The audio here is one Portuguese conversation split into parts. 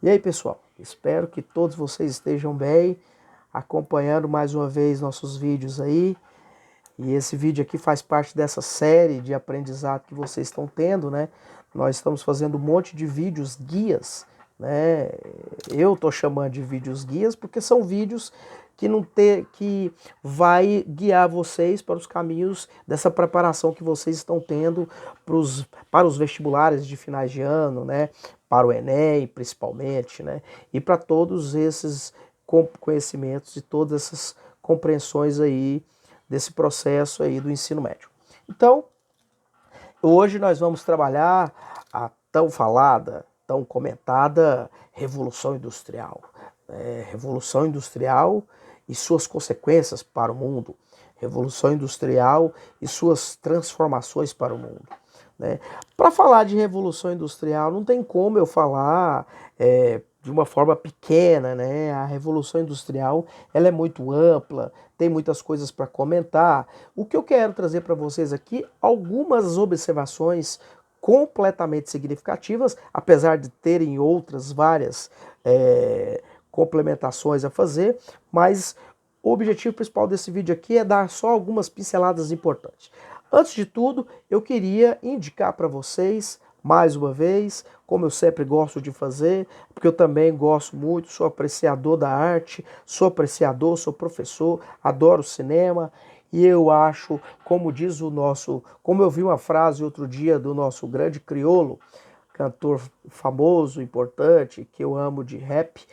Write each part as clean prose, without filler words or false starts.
E aí, pessoal, espero que todos vocês estejam bem, acompanhando mais uma vez nossos vídeos aí. E esse vídeo aqui faz parte dessa série de aprendizado que vocês estão tendo, né? Nós estamos fazendo um monte de vídeos guias, né? Eu tô chamando de vídeos guias porque são vídeos que vai guiar vocês para os caminhos dessa preparação que vocês estão tendo para os vestibulares de finais de ano, né? Para o Enem, principalmente, né? E para todos esses conhecimentos e todas essas compreensões aí desse processo aí do ensino médio. Então, hoje nós vamos trabalhar a tão falada, tão comentada Revolução Industrial. Revolução Industrial e suas consequências para o mundo. Revolução Industrial e suas transformações para o mundo. Né? Para falar de Revolução Industrial, não tem como eu falar de uma forma pequena, né? A Revolução Industrial ela é muito ampla, tem muitas coisas para comentar. O que eu quero trazer para vocês aqui, algumas observações completamente significativas, apesar de terem outras várias complementações a fazer, mas o objetivo principal desse vídeo aqui é dar só algumas pinceladas importantes. Antes de tudo, eu queria indicar para vocês, mais uma vez, como eu sempre gosto de fazer, porque eu também gosto muito, sou apreciador da arte, sou apreciador, sou professor, adoro cinema, e eu acho, como diz o nosso, como eu vi uma frase outro dia do nosso grande Criolo, cantor famoso, importante, que eu amo de rap,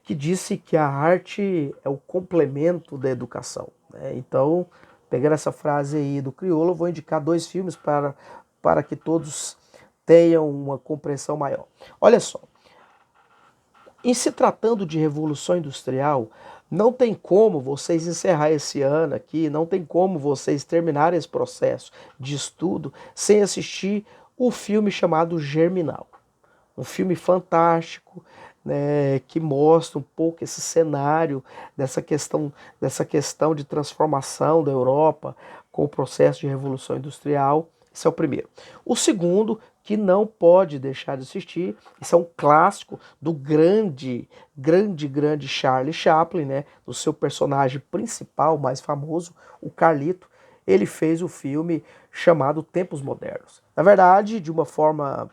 que disse que a arte é o complemento da educação. Né? Então, pegando essa frase aí do Criolo, eu vou indicar dois filmes para que todos tenham uma compreensão maior. Olha só, em se tratando de Revolução Industrial, não tem como vocês encerrar esse ano aqui, não tem como vocês terminarem esse processo de estudo sem assistir o filme chamado Germinal. Um filme fantástico, né, que mostra um pouco esse cenário dessa questão de transformação da Europa com o processo de Revolução Industrial. Esse é o primeiro. O segundo, que não pode deixar de assistir, isso é um clássico do grande Charlie Chaplin, né, do seu personagem principal, mais famoso, o Carlito. Ele fez o filme chamado Tempos Modernos. Na verdade, de uma forma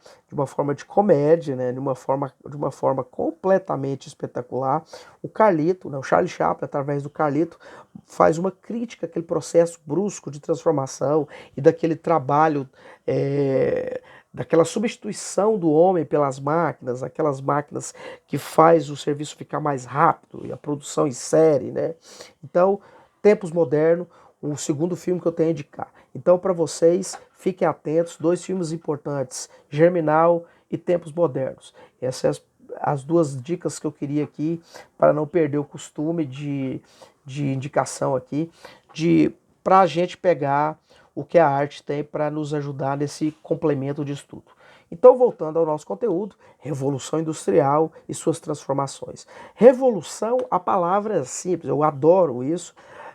de comédia, né, de uma forma completamente espetacular, o Carlito, né, o Charlie Chaplin, através do Carlito, faz uma crítica àquele processo brusco de transformação e daquele trabalho, daquela substituição do homem pelas máquinas, aquelas máquinas que faz o serviço ficar mais rápido e a produção em série, né? Então, Tempos Modernos, o segundo filme que eu tenho a indicar. Então, para vocês, fiquem atentos, dois filmes importantes, Germinal e Tempos Modernos. Essas são as duas dicas que eu queria aqui, para não perder o costume de indicação aqui, para a gente pegar o que a arte tem para nos ajudar nesse complemento de estudo. Então, voltando ao nosso conteúdo, Revolução Industrial e suas transformações. Revolução, a palavra é simples, eu adoro isso.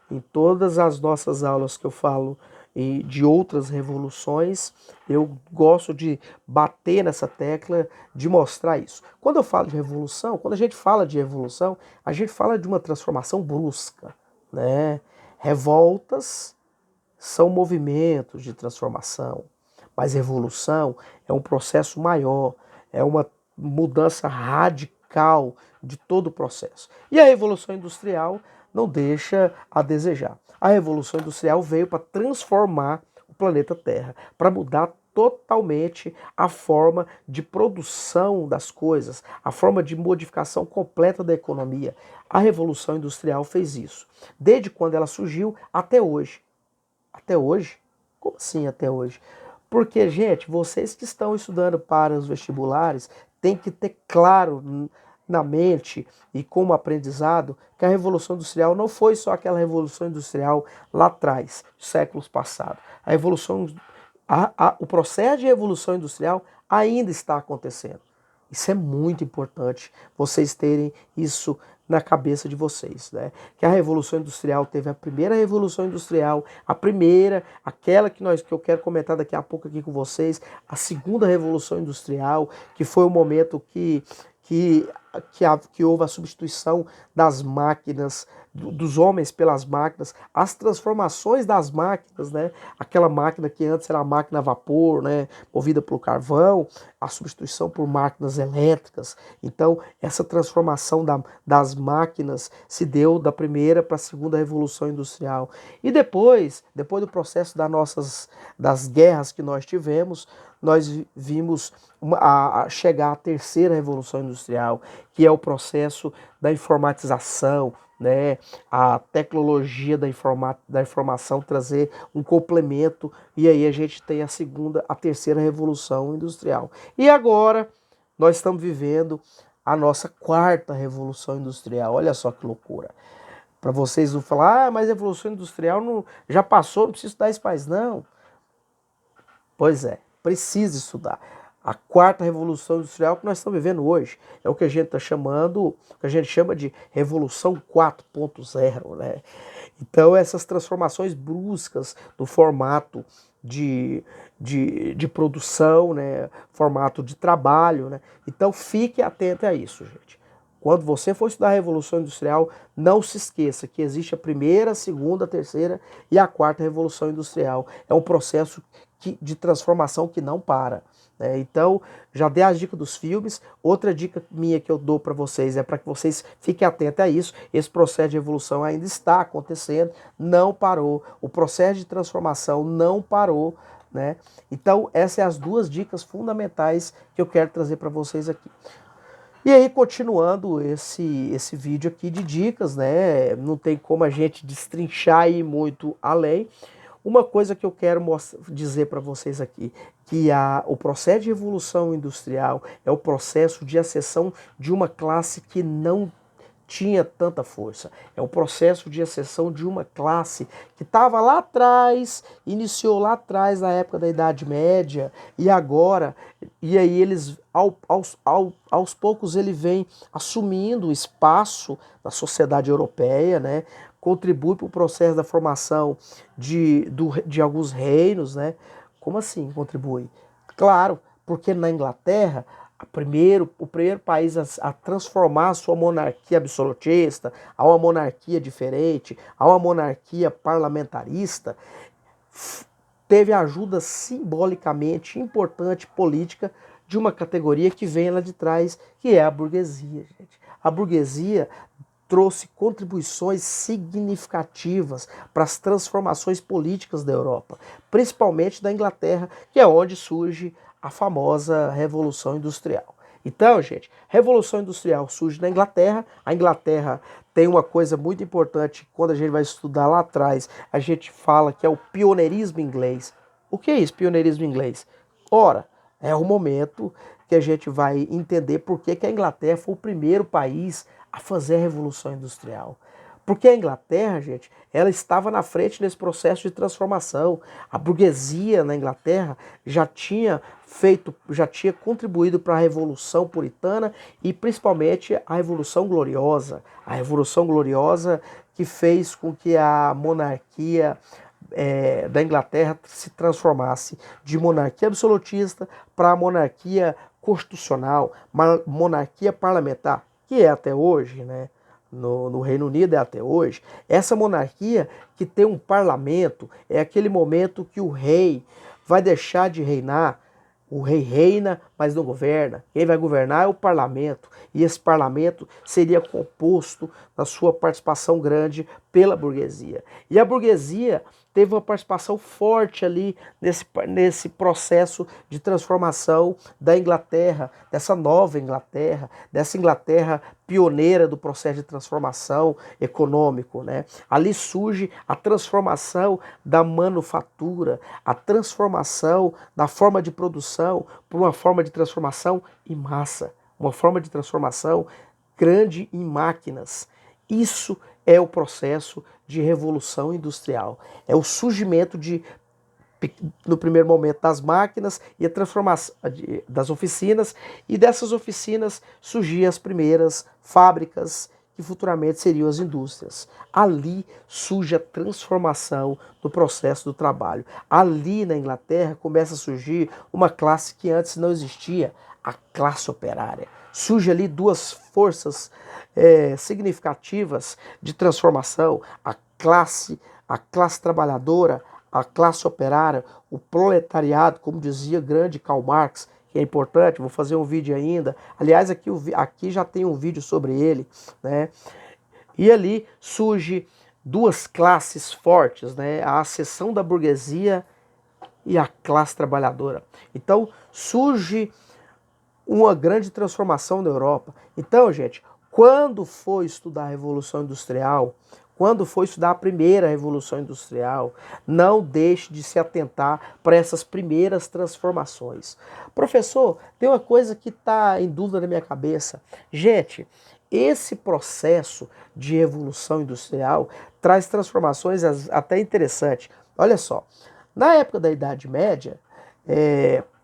Em todas as nossas aulas que eu falo de outras revoluções, eu gosto de bater nessa tecla, de mostrar isso. Quando eu falo de revolução, quando a gente fala de revolução, a gente fala de uma transformação brusca, né? Revoltas são movimentos de transformação, mas revolução é um processo maior, é uma mudança radical de todo o processo. E a Revolução Industrial não deixa a desejar. A Revolução Industrial veio para transformar o planeta Terra, para mudar totalmente a forma de produção das coisas, a forma de modificação completa da economia. A Revolução Industrial fez isso, desde quando ela surgiu até hoje. Até hoje? Como assim até hoje? Porque, gente, vocês que estão estudando para os vestibulares têm que ter claro na mente e como aprendizado que a Revolução Industrial não foi só aquela Revolução Industrial lá atrás, séculos passados. A Revolução, o processo de Revolução Industrial ainda está acontecendo. Isso é muito importante, vocês terem isso na cabeça de vocês, né? Que a Revolução Industrial teve a primeira Revolução Industrial, a primeira, aquela que eu quero comentar daqui a pouco aqui com vocês, a segunda Revolução Industrial, que foi o momento que que, que houve a substituição das máquinas, dos homens pelas máquinas, as transformações das máquinas, né? Aquela máquina que antes era a máquina a vapor, né? Movida pelo carvão, a substituição por máquinas elétricas. Então, essa transformação das máquinas se deu da primeira para a segunda revolução industrial. E depois do processo das guerras que nós tivemos, nós vimos chegar à terceira revolução industrial, que é o processo da informatização, né? A tecnologia da informação trazer um complemento, e aí a gente tem a terceira revolução industrial. E agora nós estamos vivendo a nossa quarta revolução industrial. Olha só que loucura. Para vocês não falar, mas a revolução industrial não, já passou, não precisa estudar isso mais não. Pois é, precisa estudar. A quarta revolução industrial que nós estamos vivendo hoje é o que a gente está chamando, que a gente chama de revolução 4.0, né? Então essas transformações bruscas do formato de produção, né? Formato de trabalho, né? Então fique atento a isso, gente. Quando você for estudar a Revolução Industrial, não se esqueça que existe a primeira, a segunda, a terceira e a quarta Revolução Industrial. É um processo de transformação que não para. Né? Então, já dei as dicas dos filmes. Outra dica minha que eu dou para vocês é para que vocês fiquem atentos a isso. Esse processo de evolução ainda está acontecendo, não parou. O processo de transformação não parou. Né? Então, essas são as duas dicas fundamentais que eu quero trazer para vocês aqui. E aí, continuando esse vídeo aqui de dicas, né? Não tem como a gente destrinchar e ir muito além. Uma coisa que eu quero dizer para vocês aqui, que o processo de revolução industrial é o processo de ascensão de uma classe que não tinha tanta força. É o processo de ascensão de uma classe que estava lá atrás, iniciou lá atrás na época da Idade Média, e agora, e aí eles, aos poucos ele vem assumindo espaço na sociedade europeia, né? Contribui para o processo da formação de alguns reinos, né? Como assim contribui? Claro, porque na Inglaterra o primeiro país a transformar a sua monarquia absolutista a uma monarquia diferente, a uma monarquia parlamentarista, teve ajuda simbolicamente importante política de uma categoria que vem lá de trás, que é a burguesia, gente. A burguesia trouxe contribuições significativas para as transformações políticas da Europa, principalmente da Inglaterra, que é onde surge a famosa Revolução Industrial. Então, gente, Revolução Industrial surge na Inglaterra. A Inglaterra tem uma coisa muito importante, quando a gente vai estudar lá atrás, a gente fala que é o pioneirismo inglês. O que é isso, pioneirismo inglês? Ora, é o momento que a gente vai entender por que a Inglaterra foi o primeiro país a fazer a Revolução Industrial. Porque a Inglaterra, gente, ela estava na frente nesse processo de transformação. A burguesia na Inglaterra já tinha contribuído para a Revolução Puritana e principalmente a Revolução Gloriosa. A Revolução Gloriosa que fez com que a monarquia da Inglaterra se transformasse de monarquia absolutista para monarquia constitucional, monarquia parlamentar, que é até hoje, né? No Reino Unido é até hoje. Essa monarquia que tem um parlamento, é aquele momento que o rei vai deixar de reinar. O rei reina, mas não governa. Quem vai governar é o parlamento. E esse parlamento seria composto, na sua participação grande, pela burguesia. E a burguesia teve uma participação forte ali nesse processo de transformação da Inglaterra, dessa nova Inglaterra, dessa Inglaterra pioneira do processo de transformação econômico, né? Ali surge a transformação da manufatura, a transformação da forma de produção por uma forma de transformação em massa, uma forma de transformação grande em máquinas. Isso é o processo de revolução industrial. É o surgimento no primeiro momento das máquinas e a transformação das oficinas, e dessas oficinas surgiam as primeiras fábricas que futuramente seriam as indústrias. Ali surge a transformação do processo do trabalho. Ali na Inglaterra começa a surgir uma classe que antes não existia, a classe operária. Surge ali duas forças significativas de transformação, a classe trabalhadora, a classe operária, o proletariado, como dizia grande Karl Marx, que é importante, vou fazer um vídeo ainda. Aliás, aqui já tem um vídeo sobre ele, né? E ali surge duas classes fortes, né? A ascensão da burguesia e a classe trabalhadora. Então surge uma grande transformação na Europa. Então, gente, quando for estudar a Revolução Industrial, quando for estudar a primeira Revolução Industrial, não deixe de se atentar para essas primeiras transformações. Professor, tem uma coisa que está em dúvida na minha cabeça. Gente, esse processo de Revolução Industrial traz transformações até interessantes. Olha só, na época da Idade Média,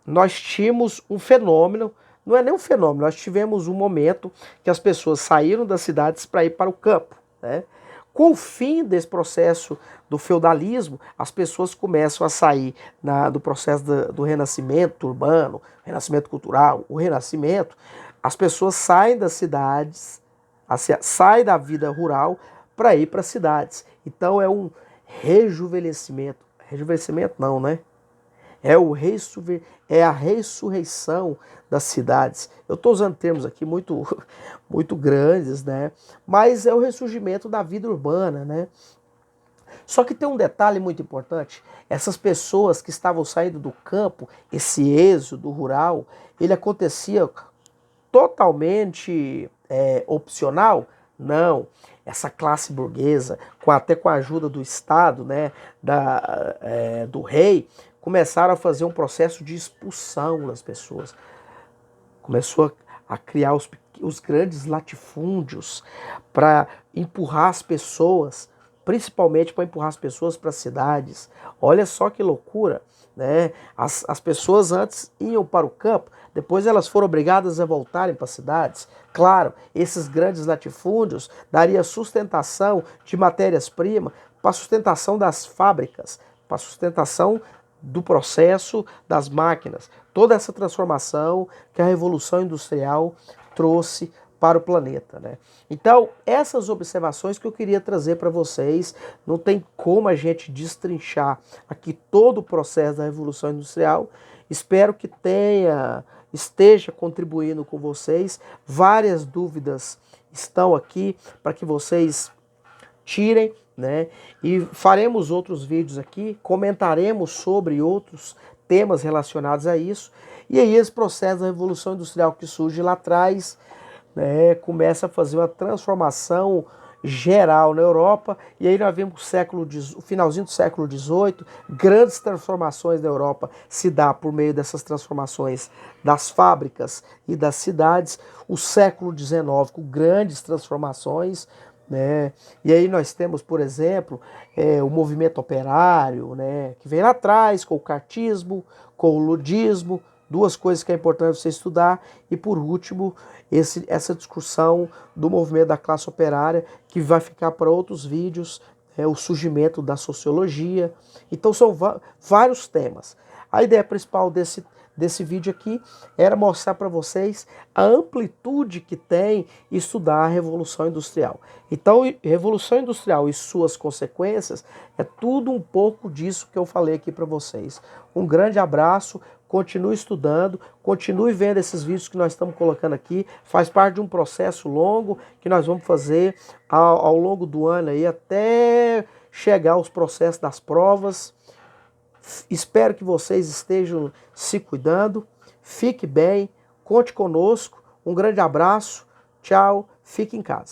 nós tínhamos um fenômeno, não é nem um fenômeno, nós tivemos um momento que as pessoas saíram das cidades para ir para o campo, né? Com o fim desse processo do feudalismo, as pessoas começam a sair do processo do renascimento urbano, renascimento cultural, o renascimento, as pessoas saem das cidades, saem da vida rural para ir para as cidades. Então é um rejuvenescimento. Rejuvenescimento não, né? É a ressurreição das cidades. Eu estou usando termos aqui muito, muito grandes, né? Mas é o ressurgimento da vida urbana, né? Só que tem um detalhe muito importante. Essas pessoas que estavam saindo do campo, esse êxodo rural, ele acontecia totalmente opcional? Não. Essa classe burguesa, até com a ajuda do Estado, né, do rei, começaram a fazer um processo de expulsão das pessoas. Começou a criar os grandes latifúndios para empurrar as pessoas, principalmente para empurrar as pessoas para as cidades. Olha só que loucura, né? As pessoas antes iam para o campo, depois elas foram obrigadas a voltarem para as cidades. Claro, esses grandes latifúndios dariam sustentação de matérias-primas para a sustentação das fábricas, para a sustentação do processo das máquinas. Toda essa transformação que a Revolução Industrial trouxe para o planeta, né? Então, essas observações que eu queria trazer para vocês, não tem como a gente destrinchar aqui todo o processo da Revolução Industrial. Espero que esteja contribuindo com vocês. Várias dúvidas estão aqui para que vocês tirem, né? E faremos outros vídeos aqui, comentaremos sobre outros temas relacionados a isso. E aí esse processo da Revolução Industrial que surge lá atrás, né, começa a fazer uma transformação geral na Europa, e aí nós vemos o finalzinho do século XVIII, grandes transformações na Europa se dá por meio dessas transformações das fábricas e das cidades, o século XIX com grandes transformações, né? E aí nós temos, por exemplo, o movimento operário, né, que vem lá atrás com o cartismo, com o ludismo, duas coisas que é importante você estudar, e por último, essa discussão do movimento da classe operária, que vai ficar para outros vídeos, o surgimento da sociologia. Então são vários temas. A ideia principal desse vídeo aqui era mostrar para vocês a amplitude que tem estudar a Revolução Industrial. Então, Revolução Industrial e suas consequências é tudo um pouco disso que eu falei aqui para vocês. Um grande abraço, continue estudando, continue vendo esses vídeos que nós estamos colocando aqui, faz parte de um processo longo que nós vamos fazer ao longo do ano aí, até chegar aos processos das provas. Espero que vocês estejam se cuidando. Fique bem, conte conosco. Um grande abraço. Tchau. Fique em casa.